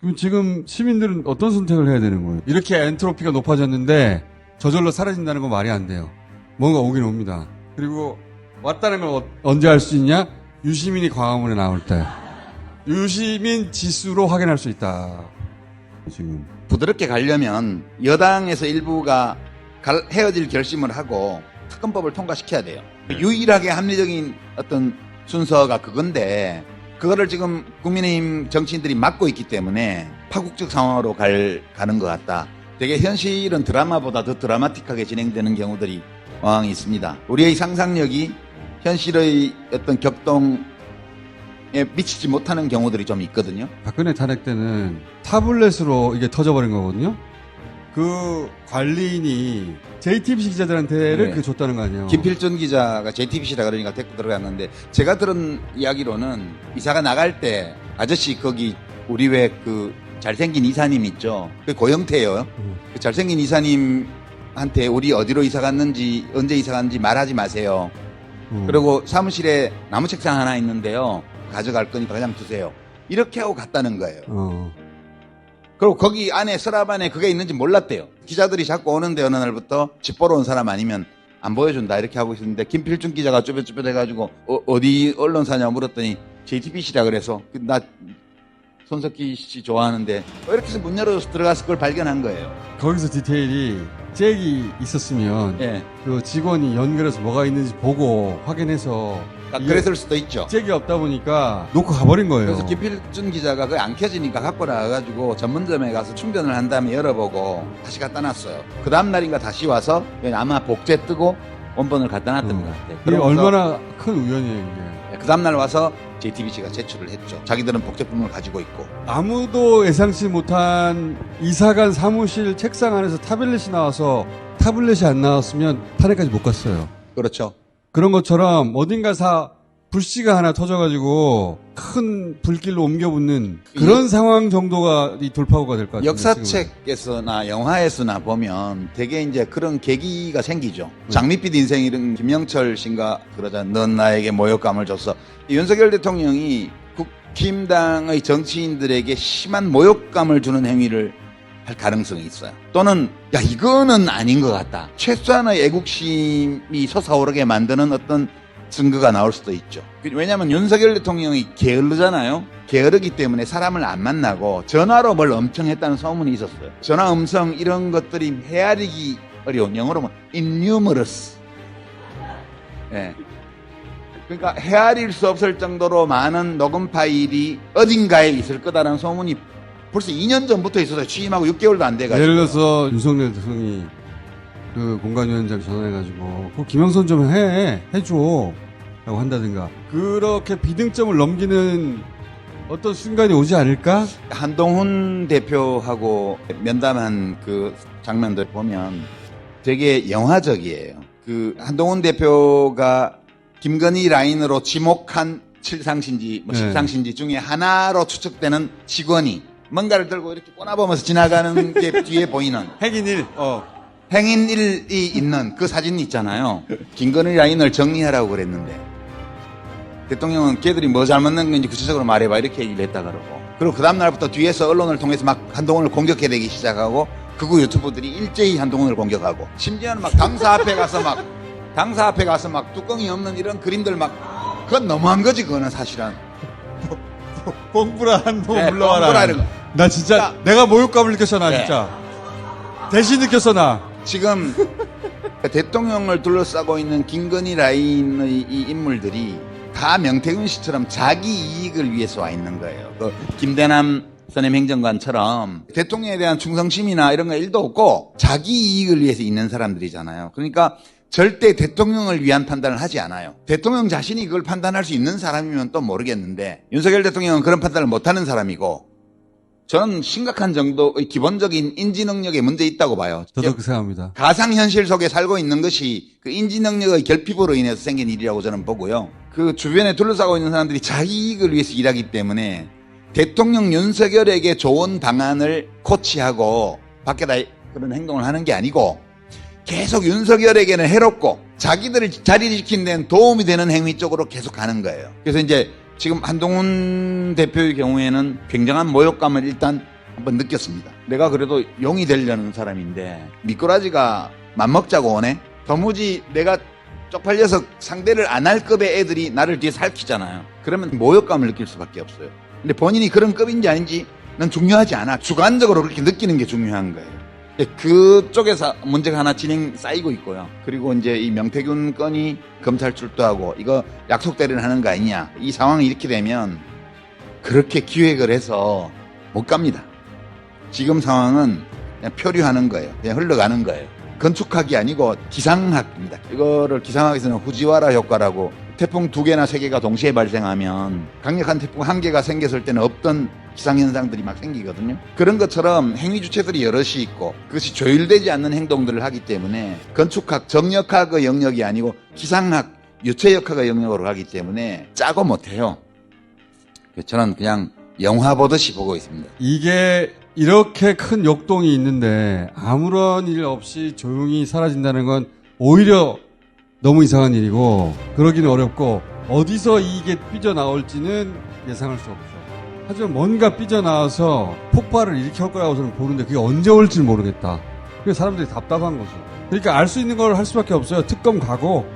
그럼 지금 시민들은 어떤 선택을 해야 되는 거예요? 이렇게 엔트로피가 높아졌는데 저절로 사라진다는 건 말이 안 돼요. 뭔가 오긴 옵니다. 그리고 왔다는 걸 언제 알 수 있냐? 유시민이 광화문에 나올 때. 유시민 지수로 확인할 수 있다. 지금. 부드럽게 가려면 여당에서 일부가 헤어질 결심을 하고 특검법을 통과시켜야 돼요. 유일하게 합리적인 어떤 순서가 그건데 그거를 지금 국민의힘 정치인들이 막고 있기 때문에 파국적 상황으로 가는 것 같다. 되게 현실은 드라마보다 더 드라마틱하게 진행되는 경우들이 왕왕 있습니다. 우리의 상상력이 현실의 어떤 격동에 미치지 못하는 경우들이 좀 있거든요. 박근혜 탄핵 때는 타블렛으로 이게 터져버린 거거든요. 그 관리인이 JTBC 기자들한테를 네. 줬다는 거 아니에요. 김필준 기자가 JTBC라 그러니까 데리고 들어갔는데 제가 들은 이야기로는 이사가 나갈 때 아저씨 거기 우리 왜 그 잘생긴 이사님 있죠. 그 고영태예요. 그 잘생긴 이사님한테 우리 어디로 이사 갔는지 언제 이사 갔는지 말하지 마세요. 그리고 사무실에 나무 책상 하나 있는데요. 가져갈 거니까 그냥 두세요. 이렇게 하고 갔다는 거예요. 그리고 거기 안에 서랍 안에 그게 있는지 몰랐대요. 기자들이 자꾸 오는데 어느 날부터 집 보러 온 사람 아니면 안 보여준다 이렇게 하고 있었는데 김필준 기자가 쭈뼛쭈뼛 해가지고 어디 언론사냐 물었더니 JTBC라 그래서 나 손석희 씨 좋아하는데 이렇게 해서 문 열어서 들어가서 그걸 발견한 거예요. 거기서 디테일이 잭이 있었으면 예. 그 직원이 연결해서 뭐가 있는지 보고 확인해서 그랬을 수도 있죠. 잭이 없다 보니까 놓고 가버린 거예요. 그래서 김필준 기자가 그게 안 켜지니까 갖고 나가가지고 전문점에 가서 충전을 한 다음에 열어보고 다시 갖다 놨어요. 그 다음날인가 다시 와서 아마 복제 뜨고 원본을 갖다 놨던 것 같아요. 이게 얼마나 큰 우연이에요, 이게. 그 다음날 와서 JTBC가 제출을 했죠. 자기들은 복제품을 가지고 있고. 아무도 예상치 못한 이사간 사무실 책상 안에서 타블렛이 나와서 타블렛이 안 나왔으면 탄핵까지 못 갔어요. 그렇죠. 그런 것처럼 어딘가 불씨가 하나 터져가지고 큰 불길로 옮겨붙는 그런 상황 정도가 이 돌파구가 될 것 같아요. 역사책에서나 영화에서나 보면 되게 이제 그런 계기가 생기죠. 장밋빛 인생 이런 김영철 씨인가 그러잖아. 넌 나에게 모욕감을 줬어. 윤석열 대통령이 국힘당의 정치인들에게 심한 모욕감을 주는 행위를 할 가능성이 있어요. 또는 야 이거는 아닌 것 같다. 최소한의 애국심이 솟아오르게 만드는 어떤 증거가 나올 수도 있죠. 왜냐하면 윤석열 대통령이 게으르잖아요. 게으르기 때문에 사람을 안 만나고 전화로 뭘 엄청 했다는 소문이 있었어요. 전화 음성 이런 것들이 헤아리기 어려운 영어로 뭐 innumerous. 예. 그러니까 헤아릴 수 없을 정도로 많은 녹음 파일이 어딘가에 있을 거다라는 소문이 벌써 2년 전부터 있어서 취임하고 6개월도 안 돼가지고. 예를 들어서 윤석열 대통령이 그 공관위원장 전화해가지고 그 김영선 좀 해줘 라고 한다든가 그렇게 비등점을 넘기는 어떤 순간이 오지 않을까? 한동훈 대표하고 면담한 그 장면들 보면 되게 영화적이에요. 그 한동훈 대표가 김건희 라인으로 지목한 칠상신지 뭐 네. 십상신지 중에 하나로 추측되는 직원이 뭔가를 들고 이렇게 꼬나보면서 지나가는 게 뒤에 보이는 핵인일. 행인일이 있는 그 사진 있잖아요. 김건희 라인을 정리하라고 그랬는데 대통령은 걔들이 뭐 잘못된 건지 구체적으로 말해봐 이렇게 얘기를 했다 그러고 그리고 그 다음날부터 뒤에서 언론을 통해서 막 한동훈을 공격해대기 시작하고 극우 유튜버들이 일제히 한동훈을 공격하고 심지어는 막 당사 앞에 가서 막 뚜껑이 없는 이런 그림들 막 그건 너무한 거지 그거는 사실은. 공부라 한동 네, 물러와라. 공부라 이런 거. 나 진짜 내가 모욕감을 느꼈어 나 네. 진짜. 대신 느꼈어 나. 지금 대통령을 둘러싸고 있는 김건희 라인의 이 인물들이 다 명태균 씨처럼 자기 이익을 위해서 와 있는 거예요. 그 김대남 선임 행정관처럼 대통령에 대한 충성심이나 이런 거 일도 없고 자기 이익을 위해서 있는 사람들이잖아요. 그러니까 절대 대통령을 위한 판단을 하지 않아요. 대통령 자신이 그걸 판단할 수 있는 사람이면 또 모르겠는데 윤석열 대통령은 그런 판단을 못하는 사람이고 저는 심각한 정도의 기본적인 인지 능력에 문제 있다고 봐요. 저도 그렇게 생각합니다. 가상현실 속에 살고 있는 것이 그 인지 능력의 결핍으로 인해서 생긴 일이라고 저는 보고요. 그 주변에 둘러싸고 있는 사람들이 자기 이익을 위해서 일하기 때문에 대통령 윤석열에게 좋은 방안을 코치하고 밖에다 그런 행동을 하는 게 아니고 계속 윤석열에게는 해롭고 자기들을 자리지키는 데는 도움이 되는 행위 쪽으로 계속 가는 거예요. 그래서 이제 지금 한동훈 대표의 경우에는 굉장한 모욕감을 일단 한번 느꼈습니다. 내가 그래도 용이 되려는 사람인데 미꾸라지가 맘먹자고 오네? 도무지 내가 쪽팔려서 상대를 안 할 급의 애들이 나를 뒤에 살키잖아요. 그러면 모욕감을 느낄 수밖에 없어요. 근데 본인이 그런 급인지 아닌지 는 중요하지 않아. 주관적으로 그렇게 느끼는 게 중요한 거예요. 그쪽에서 문제가 하나 쌓이고 있고요. 그리고 이제 이 명태균 건이 검찰 출두하고 이거 약속대리를 하는 거 아니냐. 이 상황이 이렇게 되면 그렇게 기획을 해서 못 갑니다. 지금 상황은 그냥 표류하는 거예요. 그냥 흘러가는 거예요. 건축학이 아니고 기상학입니다. 이거를 기상학에서는 후지와라 효과라고 태풍 2개나 3개가 동시에 발생하면 강력한 태풍 1개가 생겼을 때는 없던 기상현상들이 막 생기거든요. 그런 것처럼 행위 주체들이 여럿이 있고 그것이 조율되지 않는 행동들을 하기 때문에 건축학, 정역학의 영역이 아니고 기상학, 유체역학의 영역으로 가기 때문에 짜고 못해요. 저는 그냥 영화 보듯이 보고 있습니다. 이게 이렇게 큰 역동이 있는데 아무런 일 없이 조용히 사라진다는 건 오히려 너무 이상한 일이고 그러기는 어렵고 어디서 이게 삐져나올지는 예상할 수 없죠. 하지만 뭔가 삐져나와서 폭발을 일으킬 거라고 저는 보는데 그게 언제 올지 모르겠다. 그래서 사람들이 답답한 거죠. 그러니까 알 수 있는 걸 할 수밖에 없어요. 특검 가고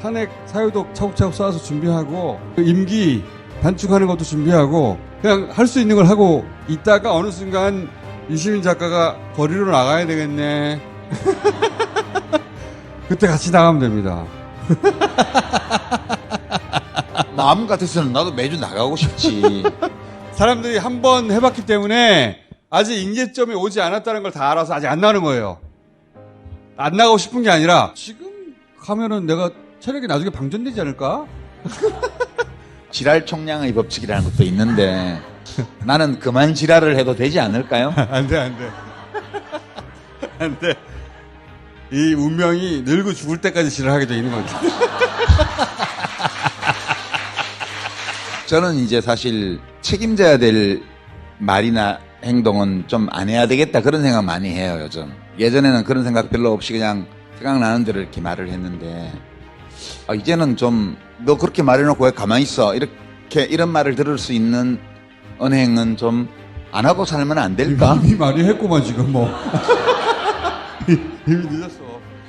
탄핵 사유도 차곡차곡 쌓아서 준비하고 임기 단축하는 것도 준비하고 그냥 할 수 있는 걸 하고 있다가 어느 순간 유시민 작가가 거리로 나가야 되겠네. 그때 같이 나가면 됩니다. 마음 같아서는 나도 매주 나가고 싶지. 사람들이 한 번 해봤기 때문에 아직 임계점이 오지 않았다는 걸 다 알아서 아직 안 나오는 거예요. 안 나가고 싶은 게 아니라 지금 가면은 내가 체력이 나중에 방전되지 않을까? 지랄 총량의 법칙이라는 것도 있는데 나는 그만 지랄을 해도 되지 않을까요? 안 돼, 안 돼. 안 돼. 이 운명이 늙고 죽을 때까지 지랄하게 돼 있는 거지. 저는 이제 사실 책임져야 될 말이나 행동은 좀 안 해야 되겠다 그런 생각 많이 해요 요즘. 예전에는 그런 생각 별로 없이 그냥 생각나는 대로 이렇게 말을 했는데 이제는 좀 너 그렇게 말해놓고 왜 가만히 있어 이렇게 이런 말을 들을 수 있는 언행은 좀 안 하고 살면 안 될까? 이미 많이 했구만 지금 뭐. 이미 늦었어.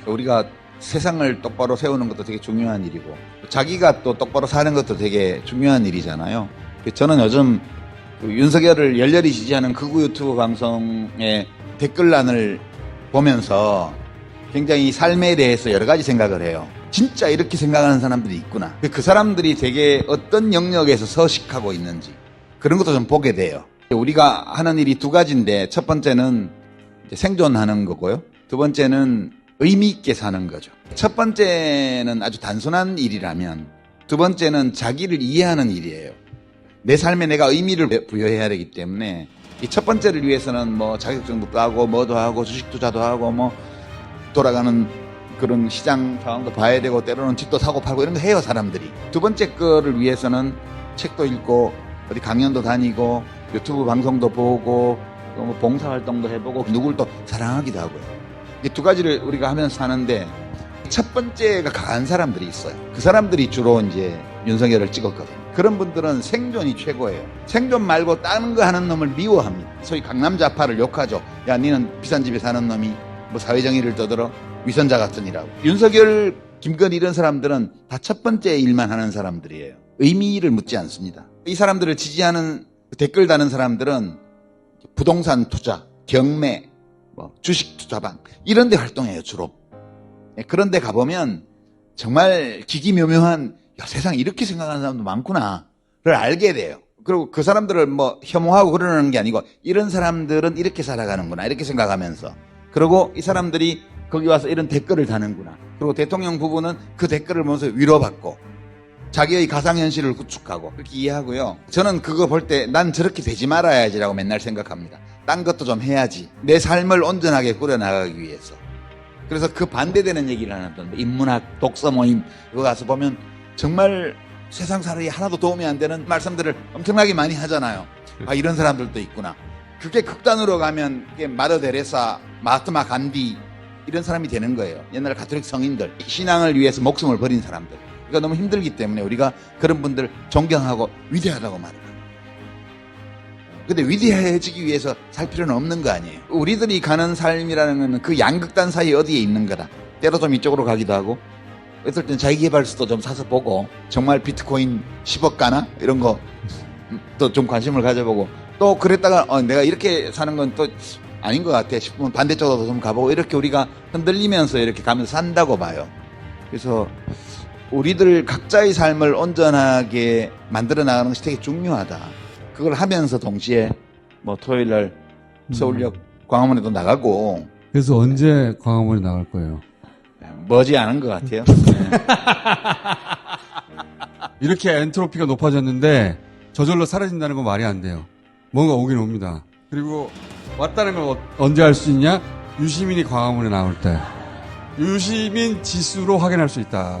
우리가 세상을 똑바로 세우는 것도 되게 중요한 일이고 자기가 또 똑바로 사는 것도 되게 중요한 일이잖아요. 저는 요즘 윤석열을 열렬히 지지하는 극우 유튜브 방송의 댓글란을 보면서 굉장히 삶에 대해서 여러 가지 생각을 해요. 진짜 이렇게 생각하는 사람들이 있구나. 그 사람들이 되게 어떤 영역에서 서식하고 있는지 그런 것도 좀 보게 돼요. 우리가 하는 일이 두 가지인데 첫 번째는 이제 생존하는 거고요. 두 번째는 의미 있게 사는 거죠. 첫 번째는 아주 단순한 일이라면 두 번째는 자기를 이해하는 일이에요. 내 삶에 내가 의미를 부여해야 되기 때문에 이 첫 번째를 위해서는 뭐 자격증도 따고 뭐도 하고 주식 투자도 하고 뭐 돌아가는 그런 시장 상황도 봐야 되고 때로는 집도 사고 팔고 이런 거 해요 사람들이. 두 번째 거를 위해서는 책도 읽고 어디 강연도 다니고 유튜브 방송도 보고 또 뭐 봉사활동도 해보고 누굴 또 사랑하기도 하고요. 이 두 가지를 우리가 하면서 사는데 첫 번째가 강한 사람들이 있어요. 그 사람들이 주로 이제 윤석열을 찍었거든요. 그런 분들은 생존이 최고예요. 생존 말고 다른 거 하는 놈을 미워합니다. 소위 강남좌파를 욕하죠. 야 니는 비싼 집에 사는 놈이 뭐 사회정의를 떠들어 위선자 같으니라고. 윤석열, 김건희 이런 사람들은 다 첫 번째 일만 하는 사람들이에요. 의미를 묻지 않습니다. 이 사람들을 지지하는 댓글 다는 사람들은 부동산 투자, 경매, 뭐 주식 투자방 이런 데 활동해요 주로. 그런데 가보면 정말 기기묘묘한 세상에 이렇게 생각하는 사람도 많구나를 알게 돼요. 그리고 그 사람들을 뭐 혐오하고 그러는 게 아니고 이런 사람들은 이렇게 살아가는구나 이렇게 생각하면서 그리고 이 사람들이 거기 와서 이런 댓글을 다는구나. 그리고 대통령 부부는 그 댓글을 보면서 위로받고 자기의 가상현실을 구축하고 그렇게 이해하고요. 저는 그거 볼 때 난 저렇게 되지 말아야지라고 맨날 생각합니다. 딴 것도 좀 해야지. 내 삶을 온전하게 꾸려나가기 위해서. 그래서 그 반대되는 얘기를 하는데 인문학 독서 모임 그거 가서 보면 정말 세상 살이 하나도 도움이 안 되는 말씀들을 엄청나게 많이 하잖아요. 이런 사람들도 있구나. 그게 극단으로 가면 그게 마더 데레사, 마하트마 간디 이런 사람이 되는 거예요. 옛날 가톨릭 성인들 신앙을 위해서 목숨을 버린 사람들. 그러니까 너무 힘들기 때문에 우리가 그런 분들 존경하고 위대하다고 말해요. 근데 위대해지기 위해서 살 필요는 없는 거 아니에요. 우리들이 가는 삶이라는 것은 그 양극단 사이 어디에 있는 거다. 때로 좀 이쪽으로 가기도 하고, 어떨 땐 자기개발서도 좀 사서 보고, 정말 비트코인 10억 가나? 이런 거 또 좀 관심을 가져보고, 또 그랬다가 내가 이렇게 사는 건 또 아닌 것 같아 싶으면 반대쪽으로 좀 가보고, 이렇게 우리가 흔들리면서 이렇게 가면서 산다고 봐요. 그래서 우리들 각자의 삶을 온전하게 만들어 나가는 것이 되게 중요하다. 그걸 하면서 동시에 뭐 토요일 날 서울역 광화문에도 나가고. 그래서 언제 광화문에 나갈 거예요? 머지 않은 것 같아요. 이렇게 엔트로피가 높아졌는데 저절로 사라진다는 건 말이 안 돼요. 뭔가 오긴 옵니다. 그리고 왔다면 언제 할 수 있냐? 유시민이 광화문에 나올 때. 유시민 지수로 확인할 수 있다.